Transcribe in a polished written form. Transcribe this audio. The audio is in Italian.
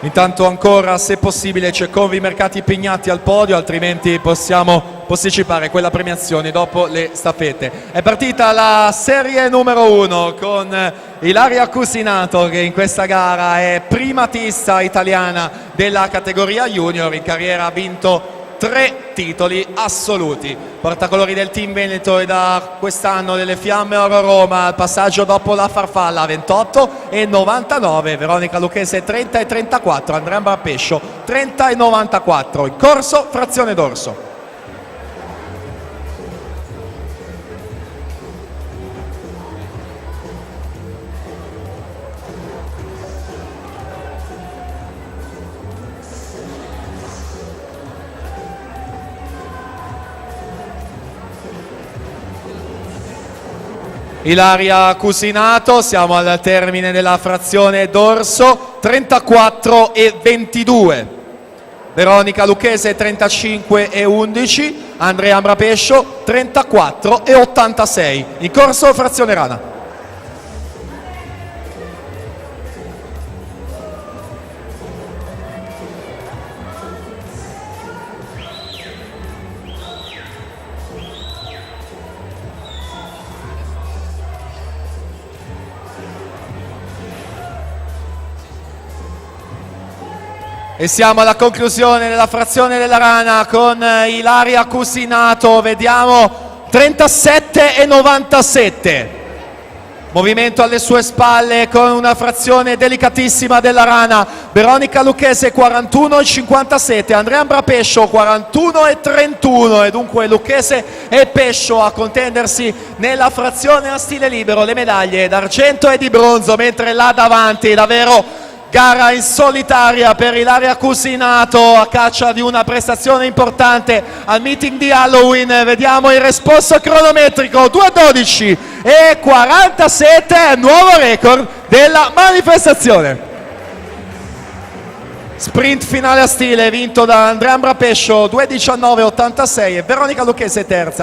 Intanto ancora, se possibile, c'è Convi Mercati Pignatti al podio, altrimenti possiamo posticipare quella premiazione dopo le staffette. È partita la serie numero 1 con Ilaria Cusinato, che in questa gara è primatista italiana della categoria junior. In carriera ha vinto 3 titoli assoluti. Portacolori del team Veneto e da quest'anno delle Fiamme Oro Roma, al passaggio dopo la farfalla 28 e 99, Veronica Lucchese 30 e 34, Andrea Brapescio 30 e 94. In corso frazione dorso. Ilaria Cusinato, siamo al termine della frazione dorso, 34 e 22. Veronica Lucchese 35 e 11, Andrea Ambrapescio 34 e 86. In corso frazione rana. E siamo alla conclusione della frazione della rana con Ilaria Cusinato, vediamo 37 e 97. Movimento alle sue spalle con una frazione delicatissima della rana. Veronica Lucchese 41 e 57, Andrea Ambrapescio 41 e 31, e dunque Lucchese e Pescio a contendersi nella frazione a stile libero le medaglie d'argento e di bronzo, mentre là davanti davvero gara in solitaria per Ilaria Cusinato a caccia di una prestazione importante al meeting di Halloween. Vediamo il responso cronometrico, 2:12 e 47, nuovo record della manifestazione. Sprint finale a stile vinto da Andrea Ambrapescio, 2:19,86, e Veronica Lucchese terza.